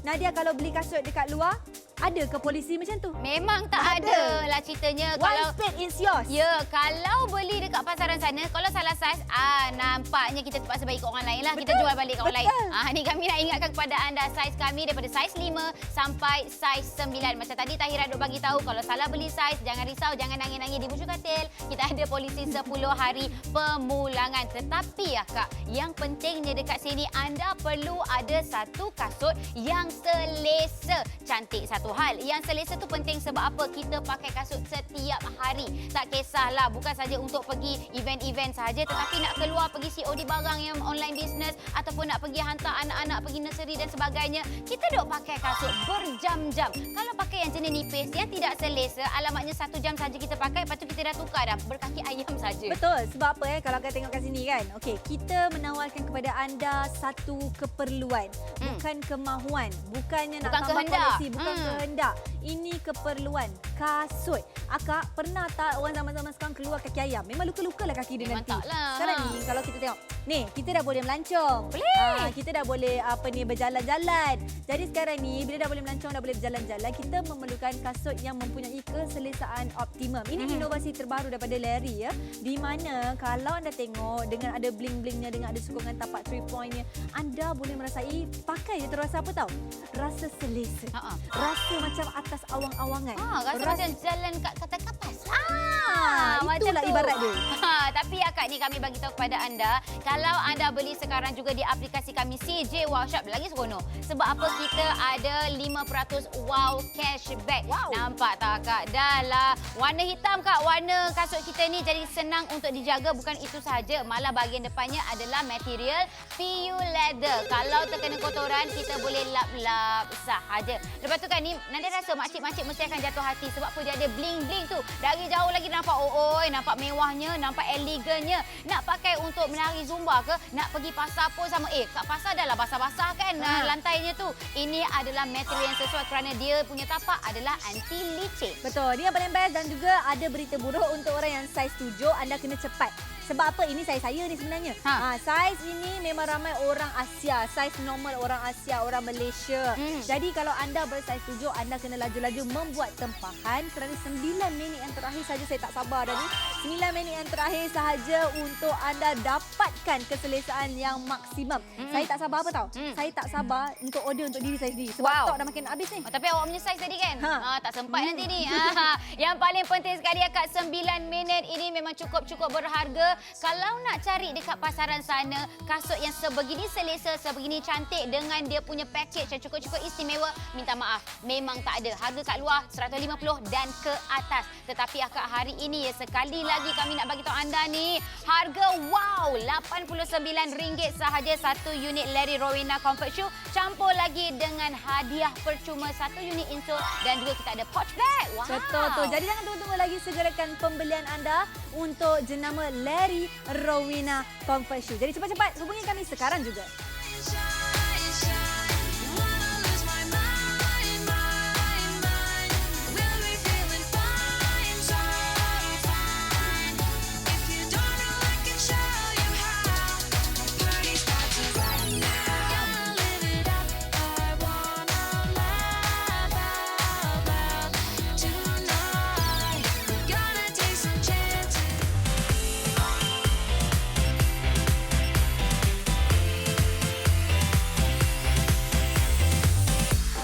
Nadia kalau beli kasut dekat luar, Ada ke polisi macam tu? Memang tak ada lah ceritanya. One spade is yours. Ya, kalau beli dekat pasaran sana, kalau salah saiz, nampaknya kita terpaksa bagi ke orang lain lah. Kita jual balik ke orang lain. Ni kami nak ingatkan kepada anda, saiz kami daripada saiz 5 sampai saiz 9. Macam tadi Tahira duk bagi tahu, kalau salah beli saiz, jangan risau, jangan nangis-nangis di Bushu Katil. Kita ada polisi 10 hari pemulangan. Tetapi ya Kak, yang pentingnya dekat sini, anda perlu ada satu kasut yang selesa. Cantik satu hal. Yang selesa tu penting sebab apa? Kita pakai kasut setiap hari. Tak kisahlah, bukan saja untuk pergi event-event saja, tetapi nak keluar pergi COD barang yang online business ataupun nak pergi hantar anak-anak pergi nursery dan sebagainya. Kita duk pakai kasut berjam-jam. Kalau pakai yang jenis nipis, yang tidak selesa, alamatnya 1 jam saja kita pakai, lepas tu kita dah tukar dah berkaki ayam saja. Betul. Sebab apa kalau kita tengok kat sini kan. Okey, kita menawarkan kepada anda satu keperluan, bukan kemahuan, bukannya nak Bukan tambah kehendak. koleksi, bukan kehendak. Ini keperluan, kasut. Akak pernah tak orang zaman-zaman sekarang keluar kaki ayam? Memang luka-luka lah kaki dia Memang nanti. taklah. Sekarang ni kalau kita tengok, ni kita dah boleh melancong. Boleh. Kita dah boleh berjalan-jalan. Jadi sekarang ni bila dah boleh melancong, dah boleh berjalan-jalan, kita memerlukan kasut yang mempunyai keselesaan optimum. Ini inovasi terbaru daripada Larry ya. Di mana kalau anda tengok dengan ada bling-blingnya, dengan ada sokongan tapak 3 pointnya, anda boleh merasai pakai dia terasa apa tahu? Rasa selesa. Rasa macam atas awang-awangan. Rasa macam jalan kat kata kapas. Itulah ibarat dia. Tapi akak ni kami bagi tahu kepada anda, kalau anda beli sekarang juga di aplikasi kami CJ Wow Shop, lagi seronok. Sebab apa? Kita ada 5% wow cashback. Nampak tak Kak? Dah lah. Warna hitam Kak, warna kasut kita ni jadi senang untuk dijaga. Bukan itu sahaja, malah bahagian depannya adalah material PU leather. Kalau terkena kotoran, kita boleh lap-lap sahaja. Lepas tu kan ni, nanti rasa makcik-makcik mesti akan jatuh hati. Sebab apa? Dia ada bling-bling tu. Dari jauh lagi nampak nampak mewahnya, nampak elegannya. Nak pakai untuk menari zumba ke? Nak pergi pasar pun sama. Kat pasar dah lah basah-basah kan lantainya tu. Ini adalah material yang sesuai kerana dia punya tapak adalah anti licin. Betul. Dia yang paling best dan juga ada berita buruk untuk orang yang saiz 7, anda kena cepat. Sebab apa? Ini saiz saya ni sebenarnya. Saiz ini memang ramai orang Asia. Saiz normal orang Asia, orang Malaysia. Jadi kalau anda bersaiz 7, anda kena laju-laju membuat tempahan kerana 9 minit yang terakhir saja. Saya tak sabar dah ni. 9 minit yang terakhir sahaja untuk anda dapatkan keselesaan yang maksimum. Saya tak sabar apa tahu? Saya tak sabar untuk order untuk diri saya sendiri. Sebab stok dah makin habis ni. Tapi awak punya saiz tadi kan? Tak sempat nanti ni. Yang paling penting sekali akak, 9 minit ini memang cukup berharga. Kalau nak cari dekat pasaran sana, kasut yang sebegini selesa, sebegini cantik dengan dia punya package yang cukup istimewa, minta maaf, memang tak ada. Harga kat luar 150 dan ke atas. Tetapi akak hari ini ya, sekali lagi kami nak bagi tahu anda ni, harga wow, RM89 sahaja satu unit Larry Rowena Comfort Shoe, campur lagi dengan hadiah percuma 1 unit insole dan juga kita ada pouch bag. Wow. Betul tu. Jadi jangan tunggu lagi, segerakan pembelian anda untuk jenama Larry Rowena Comfort Shoe. Jadi cepat-cepat hubungi kami sekarang juga.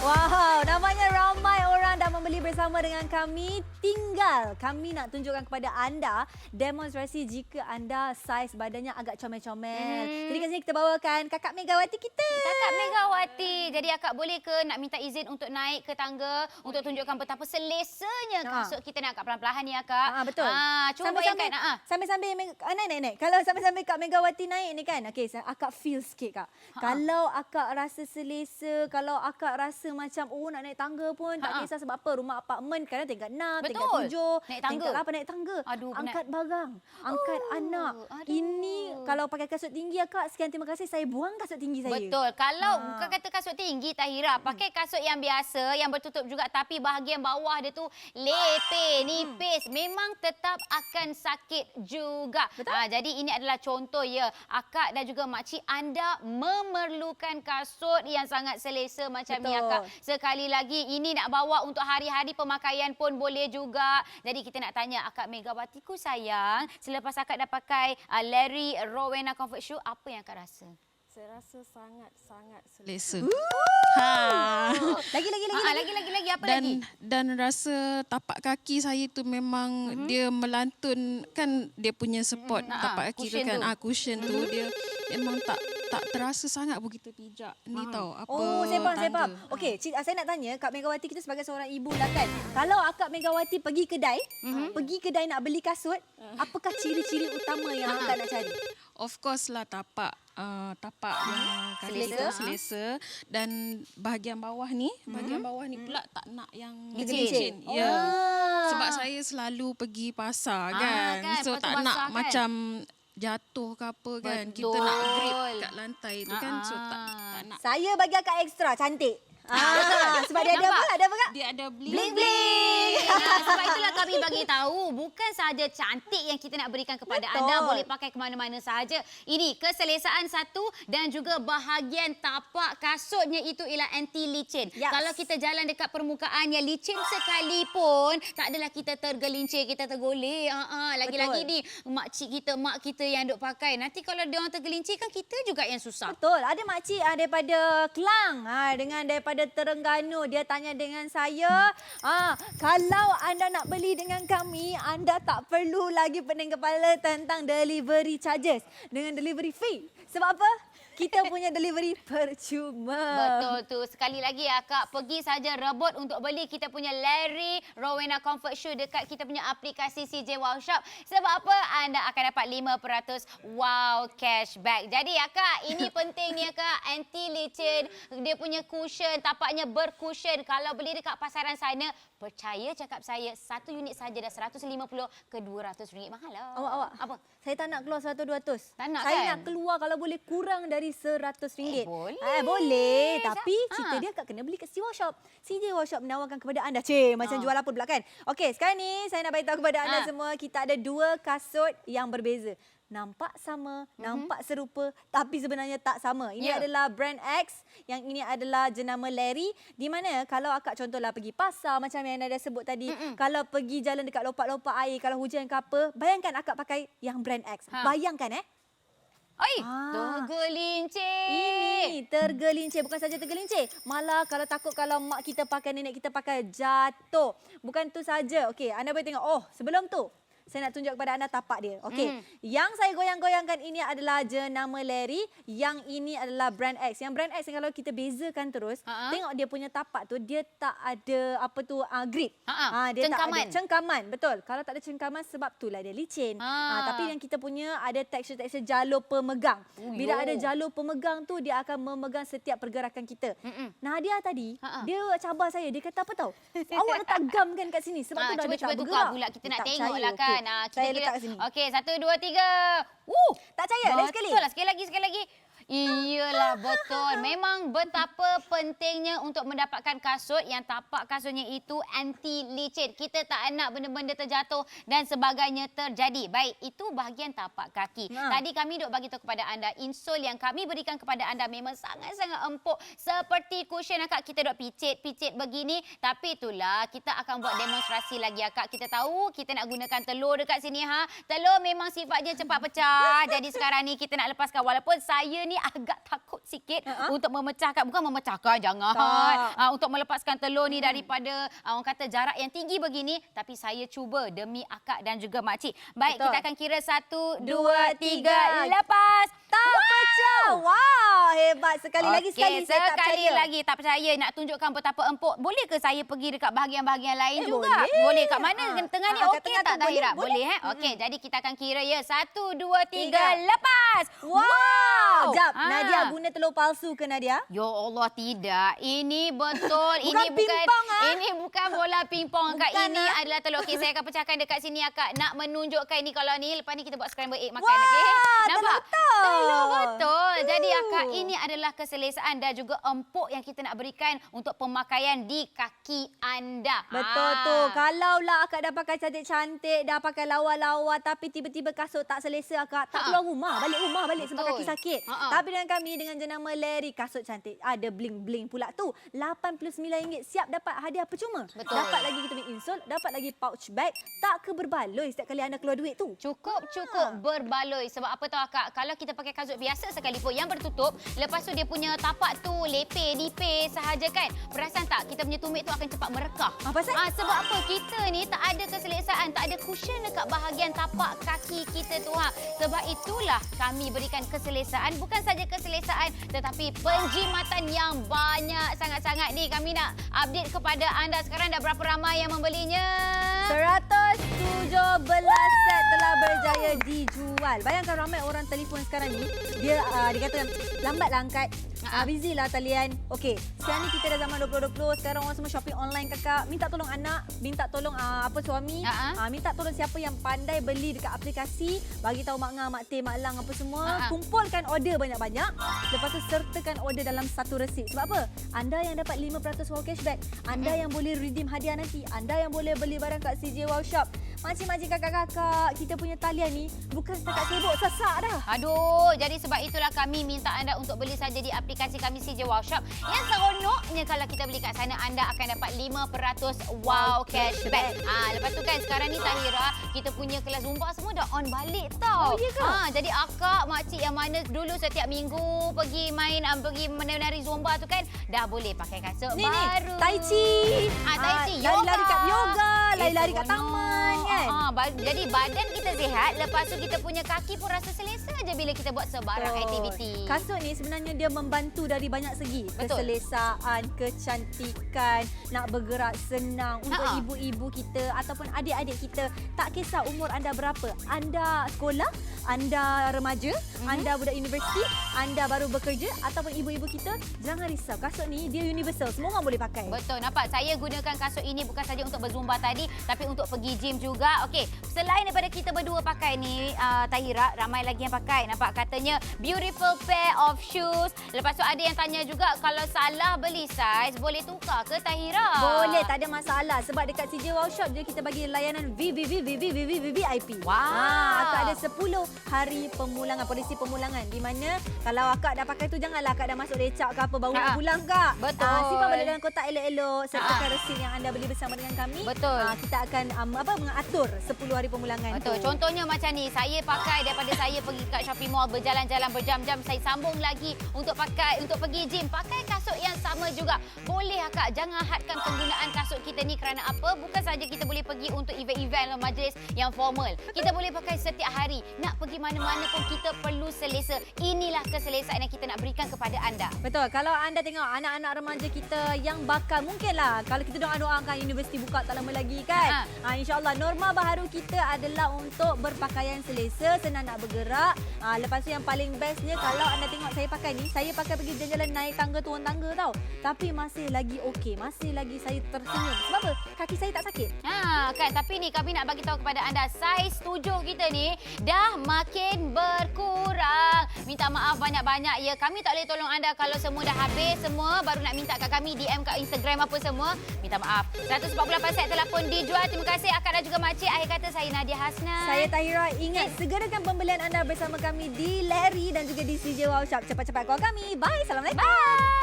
Wow, namanya ramai orang dah membeli bersama dengan kami. Tinggal kami nak tunjukkan kepada anda demonstrasi jika anda saiz badannya agak comel-comel. Jadi kat sini kita bawakan Kakak Megawati kita. Kakak Megawati. Jadi akak boleh ke nak minta izin untuk naik ke tangga untuk tunjukkan betapa selesanya kasut kita nak akak perlahan-lahan ni akak. Betul. Cuba bayangkan. Sambil-sambil naik. Kalau sambil-sambil Kak Megawati naik ni kan. Okey, akak feel sikit Kak. Kalau akak rasa selesa, kalau akak rasa macam nak naik tangga pun tak kisah sebab apa, rumah apartmen kadang tingkat 6, tingkat Naik tangga. tingkat 8 naik tangga. Aduh, penat. Angkat barang, angkat anak. aduh. Ini kalau pakai kasut tinggi Kak, sekian terima kasih saya buang kasut tinggi saya. Betul. Kalau bukan kata kasut tinggi Tahira, pakai kasut yang biasa yang bertutup juga tapi bahagian bawah dia tu lepeh, nipis. Memang tetap akan sakit juga. Jadi ini adalah contoh ya. Akak dan juga makcik anda memerlukan kasut yang sangat selesa macam ni Akak. Sekali lagi ini nak bawa untuk hari-hari pemakaian pun boleh juga. Jadi kita nak tanya Akak Megawatiku sayang, selepas Akak dah pakai Larry Rowena Comfort Shoe, apa yang Akak rasa? Saya rasa sangat-sangat selesa. Lagi apa lagi? Dan rasa tapak kaki saya tu memang dia melantun kan dia punya support tapak kaki tu cushion kan tu. Cushion tu dia memang tak terasa sangat begitu pijak. Ni tahu apa Oh, saya faham, saya tanda. faham. Okey, saya nak tanya Kak Megawati kita sebagai seorang ibu lah kan. Kalau Akak Megawati pergi kedai nak beli kasut, apakah ciri-ciri utama yang Akak nak cari? Of course lah tapak yang kaki Selesa. kita selesa dan bahagian bawah ni pula tak nak yang Licin. Ya. Sebab saya selalu pergi pasar kan. kan, So sepatu tak basah nak kan? macam jatuh ke apa kan. Kita Betul. nak grip kat lantai tu kan. So tak nak. Saya bagi Akak ekstra cantik. Sebab dia ada Nampak? apa? Ada apa Kak? Dia ada Bling-bling. Sebab itulah kami bagi tahu bukan sahaja cantik yang kita nak berikan kepada Betul. anda, boleh pakai ke mana-mana sahaja. Ini keselesaan satu dan juga bahagian tapak kasutnya itu ialah anti licin. Yes. Kalau kita jalan dekat permukaan yang licin sekalipun, tak adalah kita tergelincir, kita tergolek. Lagi-lagi ni mak kita yang duk pakai. Nanti kalau dia orang tergelincir kan kita juga yang susah. Betul. Ada makcik daripada Kelang dengan daripada Terengganu. Dia tanya dengan saya, kalau anda nak beli dengan kami, anda tak perlu lagi pening kepala tentang delivery charges dengan delivery fee. Sebab apa? Kita punya delivery percuma. Betul tu. Sekali lagi Akak pergi saja rebut untuk beli kita punya Larry Rowena Comfort Shoe dekat kita punya aplikasi CJ Wow Shop. Sebab apa? Anda akan dapat 5% wow cashback. Jadi Akak, ini penting ni Akak. Anti licin. Dia punya cushion, tapaknya bercushion. Kalau beli dekat pasaran sana, percaya cakap saya, satu unit saja dah 150 ke 200 ringgit. Mahal lah. Awak. Apa? Saya tak nak keluar 100-200. Tak nak saya kan? nak keluar kalau boleh kurang dari RM100. Boleh. Boleh. Tapi cerita dia Kak kena beli kat CJ Wow Shop. CJ Wow Shop menawarkan kepada anda. Macam jual apa pula kan? Okey, sekarang ni saya nak beritahu kepada anda semua. Kita ada 2 kasut yang berbeza. Nampak sama, nampak serupa tapi sebenarnya tak sama. Ini adalah brand X, yang ini adalah jenama Larry. Di mana kalau Akak contohlah pergi pasar macam yang anda sebut tadi, kalau pergi jalan dekat lopak-lopak air, kalau hujan ke apa, bayangkan Akak pakai yang brand X. Bayangkan Oi, tergelincir. Ini tergelincir. Bukan saja tergelincir. Malah kalau takut kalau mak kita pakai, nenek kita pakai, jatuh. Bukan tu saja. Okey, anda boleh tengok. Oh, sebelum tu saya nak tunjuk kepada anda tapak dia. Okey. Yang saya goyang-goyangkan ini adalah jenama Larry. Yang ini adalah brand X. Yang brand X kalau kita bezakan terus, tengok dia punya tapak tu, dia tak ada apa tu grip. Dia Cengkaman. tak ada cengkaman. Betul. Kalau tak ada cengkaman sebab itulah dia licin. Tapi yang kita punya ada tekstur-tekstur jalur pemegang. Bila ada jalur pemegang tu, dia akan memegang setiap pergerakan kita. Nadia tadi, dia cabar saya. Dia kata apa tahu? Awak letak gam kan kat sini. Sebab tu dah dia tak cuba tukar bergerak. pula. Kita nak Tak tengok percaya. lah kan. Okey. Saya letak kat sini. Okey, 1, 2, 3. Tak percaya? Lagi sekali. Betul lah. Sekali lagi. Iyalah, betul. Memang betapa pentingnya untuk mendapatkan kasut yang tapak kasutnya itu anti licin. Kita tak nak benda-benda terjatuh dan sebagainya terjadi. Baik, itu bahagian tapak kaki. Tadi kami duk bagi tahu kepada anda, insole yang kami berikan kepada anda memang sangat-sangat empuk. Seperti cushion Akak, kita duk picit-picit begini. Tapi itulah, kita akan buat demonstrasi lagi Akak. Kita tahu kita nak gunakan telur dekat sini. Telur memang sifatnya cepat pecah. Jadi sekarang ni kita nak lepaskan. Walaupun saya ni agak takut sikit untuk memecahkan. Bukan memecahkan, jangan. Untuk melepaskan telur ni daripada orang kata jarak yang tinggi begini. Tapi saya cuba demi Akak dan juga makcik. Baik, kita akan kira 1, 2, 3. Lepas. Tak pecah. Wow, hebat. Sekali lagi saya tak percaya. Sekali lagi tak percaya. Nak tunjukkan betapa empuk. Boleh ke saya pergi dekat bahagian-bahagian lain juga? Boleh. Kat mana? Tengah ni okey tak Tahira? Boleh. Okey, jadi kita akan kira 1, 2, 3. Lepas. Wow. Jap. Kak, Nadia guna telur palsu ke Nadia? Ya Allah, tidak. Ini betul. Bukan pingpong, Ini bukan bola pingpong, Kak. Bukan, Ini adalah telur. Okey, saya akan pecahkan dekat sini, Kak. Nak menunjukkan ni kalau ni. Lepas ni kita buat scramble egg makan. Wah, Okey? telur betul. Telur betul. Jadi, Kak, ini adalah keselesaan dan juga empuk yang kita nak berikan untuk pemakaian di kaki anda. Betul tu. Kalaulah akak dah pakai cantik-cantik, dah pakai lawa-lawa tapi tiba-tiba kasut tak selesa akak, tak keluar rumah, balik sebab kaki sakit. Tapi dengan kami, dengan jenama Larry, kasut cantik, ada bling-bling pula tu. RM89 siap dapat hadiah percuma. Betul. Dapat lagi kita punya insole, dapat lagi pouch bag, tak ke berbaloi setiap kali anda keluar duit tu. Cukup berbaloi. Sebab apa tahu Kak? Kalau kita pakai kasut biasa sekalipun yang bertutup, lepas tu dia punya tapak tu lepeh, nipis sahaja kan. Perasan tak? Kita punya tumit tu akan cepat merekah. Pasal? Sebab apa? Kita ni tak ada keselesaan, tak ada cushion dekat bahagian tapak kaki kita tu. Sebab itulah kami berikan keselesaan. Bukan saja keselesaan tetapi penjimatan yang banyak sangat-sangat ni. Kami nak update kepada anda sekarang dah berapa ramai yang membelinya. 117 set telah berjaya dijual. Bayangkan ramai orang telefon sekarang ni, dia kata lambatlah angkat. Busy lah talian. Okey, sekarang ni kita dah zaman 2020. Sekarang orang semua shopping online kakak. Minta tolong anak, minta tolong suami, minta tolong siapa yang pandai beli dekat aplikasi, bagi tahu mak ngah, mak teh, mak lang apa semua. Kumpulkan order banyak-banyak. Lepas tu sertakan order dalam satu resit. Sebab apa? Anda yang dapat 5% wow cashback. Anda yang boleh redeem hadiah nanti. Anda yang boleh beli barang kat CJ Wow Shop. Makcik-makcik, kakak-kakak, kita punya talian ni bukan setakat sibuk, sesak dah. Aduh, jadi sebab itulah kami minta anda untuk beli saja di aplikasi kami CJ Wow Shop. Yang seronoknya kalau kita beli kat sana, anda akan dapat 5% wow cashback. Lepas tu kan sekarang ni Tahira, kita punya kelas Zumba semua dah on balik tau. Oh, ya ke? Jadi akak, makcik yang mana dulu setiap minggu pergi main, pergi menari Zumba tu kan, dah boleh pakai kasut baru. Tai Chi. Tai Chi, yoga. Lari-lari kat yoga, lari-lari kat taman kan. Jadi badan kita sihat, lepas tu kita punya kaki pun rasa selesa je bila kita buat sebarang aktiviti. Kasut ni sebenarnya dia membantu dari banyak segi. Betul. Keselesaan, kecantikan, nak bergerak senang untuk ibu-ibu kita ataupun adik-adik kita. Tak kisah umur anda berapa. Anda sekolah, anda remaja, anda budak universiti, anda baru bekerja ataupun ibu-ibu kita, jangan risau. Kasut ni dia universal. Semua orang boleh pakai. Betul, nampak? Saya gunakan kasut ini bukan saja untuk berzumba tadi, tapi untuk pergi gym juga. Okey, selain daripada kita berdua pakai ni, Tahira, ramai lagi yang pakai. Nampak katanya beautiful pair of shoes. Lepas tu ada yang tanya juga kalau salah beli saiz, boleh tukar ke Tahira? Boleh, tak ada masalah. Sebab dekat CJ Wow Shop je kita bagi layanan VIP. Akak ada 10 hari pemulangan, polisi pemulangan. Di mana kalau akak dah pakai tu, janganlah akak dah masuk recak ke apa, baru nak pulang kak. Betul. Simpan balik dalam kotak elok-elok. Sertakan resit yang anda beli bersama dengan kami. Betul. Kita akan mengatur 10 hari pemulangan. Betul. Tu. Contohnya macam ni, saya pakai daripada saya pergi kat shopping mall berjalan-jalan berjam-jam, saya sambung lagi untuk pakai untuk pergi gym. Pakai kasut yang sama juga. Boleh akak, jangan hadkan penggunaan kasut kita ni kerana apa? Bukan saja kita boleh pergi untuk event-event atau majlis yang formal. Kita boleh pakai setiap hari. Nak pergi mana-mana pun kita perlu selesa. Inilah keselesaan yang kita nak berikan kepada anda. Betul. Kalau anda tengok anak-anak remaja kita yang bakal, mungkinlah kalau kita doa-doakan universiti buka tak lama lagi kan. InsyaAllah norma baharu kita adalah untuk berpakaian selesa, senang nak bergerak. Lepas tu yang paling bestnya kalau anda tengok saya pakai ni, saya pakai pergi jalan-jalan naik tangga, turun tangga tau. Tapi masih lagi okey, masih lagi saya tersenyum. Sebab apa? Kaki saya tak sakit. Kan, tapi ni kami nak bagi tahu kepada anda, saiz 7 kita ni dah makin berkurang. Minta maaf banyak-banyak ya. Kami tak boleh tolong anda kalau semua dah habis semua, baru nak minta kat kami DM kat Instagram apa semua. Minta maaf. 148 set telah pun dijual. Terima kasih akak dan juga makcik. Akhir kata saya Nadia Hasna. Saya Tahira. Ingat, segerakan pembelian anda bersama kami di Larry dan juga di CJ Wow Shop. Cepat-cepat call kami. Bye. Assalamualaikum. Bye.